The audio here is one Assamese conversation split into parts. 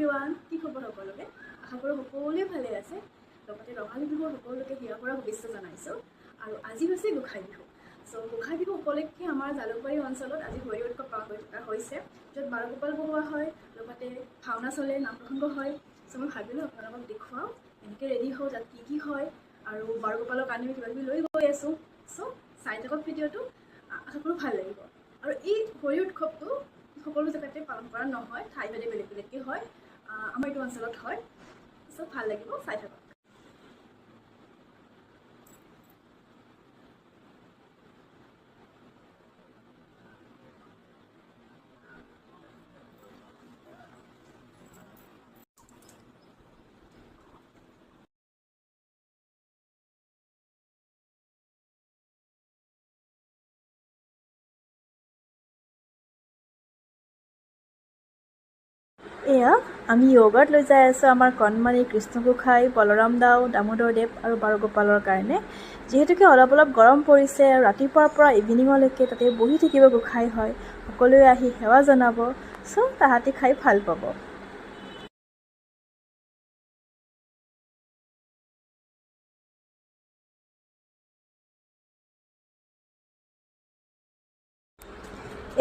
এভৰিৱান, কি খবৰ সকলোকে? আশা কৰোঁ সকলোৱে ভালে আছে। লগতে ৰঙালী বিহুৰ সকলোকে হিয়াৰ পৰা শুভেচ্ছা জনাইছোঁ। আৰু আজি হৈছে গোঁসাই বিহু। গোঁসাই বিহু উপলক্ষে আমাৰ জালুকবাৰী অঞ্চলত আজি হোলী উৎসৱ পালন কৰি থকা হৈছে, য'ত বাৰগোপাল বহোৱা হয়, লগতে ভাওনা চলে, নাম প্ৰসংগ হয়। মই ভাবিলোঁ আপোনালোকক দেখুৱাওঁ, এনেকৈ ৰেডি হওঁ, তাত কি হয়, আৰু বাৰগোপালৰ কাৰণে আমি কিবাকিবি লৈ গৈ আছোঁ। চাই থাকক ভিডিঅ'টো, আশা কৰোঁ ভাল লাগিব। আৰু এই হোলী উৎসৱটো সকলো জেগাতে পালন কৰা নহয়, ঠাই ভেদে বেলেগ বেলেগকৈ হয়। আমাৰ এইটো অঞ্চলত হয়। ভাল লাগিব, চাই থাকক। এয়া আমি য়োগাত লৈ যাই আছোঁ আমাৰ কণমানি কৃষ্ণগোসাঁই, বলৰাম দাও, দামোদৰ দেৱ আৰু বাৰগোপালৰ কাৰণে। যিহেতুকে অলপ অলপ গৰম পৰিছে আৰু ৰাতিপুৱাৰ পৰা ইভিনিঙলৈকে তাতে বহি থাকিব গোসাঁই হয়, সকলোৱে আহি সেৱা জনাব। তাহাঁতি খাই ভাল পাব।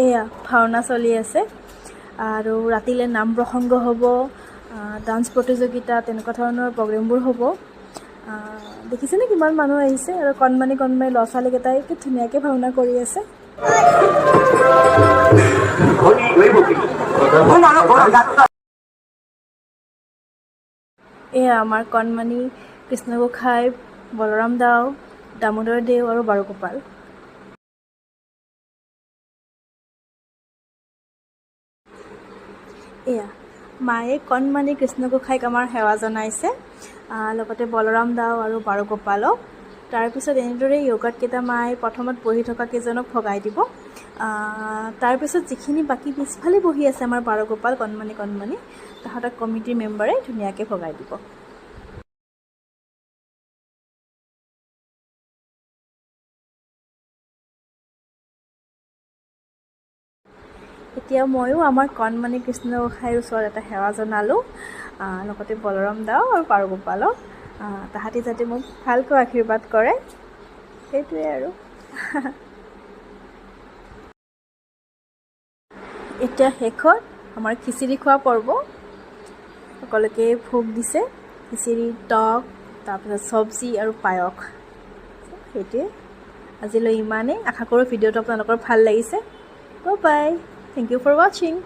এয়া ভাওনা চলি আছে আৰু ৰাতিলৈ নাম প্ৰসংগ হ'ব, ডান্স প্ৰতিযোগিতা, তেনেকুৱা ধৰণৰ প্ৰগ্ৰেমবোৰ হ'ব। দেখিছেনে কিমান মানুহ আহিছে? আৰু কণমানি ল'ৰা ছোৱালীকেইটাই কি ধুনীয়াকৈ ভাওনা কৰি আছে। এয়া আমাৰ কণমানি কৃষ্ণগোসাঁই, বলৰাম দাও, দামোদৰ দেৱ আৰু বাৰগোপাল। এয়া মায়ে কণমানি কৃষ্ণগোসাঁইক আমাৰ সেৱা জনাইছে, লগতে বলৰাম দাও আৰু বাৰগোপালক। তাৰপিছত এনেদৰে য়োগাত কেইটা মায়ে প্ৰথমত বহি থকা কেইজনক ভগাই দিব। তাৰপিছত যিখিনি বাকী পিছফালে বহি আছে আমাৰ বাৰগোপাল কণমানি তাহাঁতক কমিটিৰ মেম্বাৰে ধুনীয়াকৈ ভগাই দিব। এতিয়া ময়ো আমাৰ কণমানি কৃষ্ণগোসাঁইৰ ওচৰত এটা সেৱা জনালোঁ, লগতে বলৰাম দাও আৰু বাৰগোপালক। তাহাঁতি যাতে মোক ভালকৈ আশীৰ্বাদ কৰে, সেইটোৱে আৰু। এতিয়া শেষত আমাৰ খিচিৰি খোৱা পৰ্ব। সকলোকে ভোগ দিছে, খিচিৰি, টক, তাৰপিছত চব্জি আৰু পায়স। সেইটোৱে আজিলৈ ইমানেই। আশা কৰোঁ ভিডিঅ'টো আপোনালোকৰ ভাল লাগিছে। Bye bye. Thank you for watching.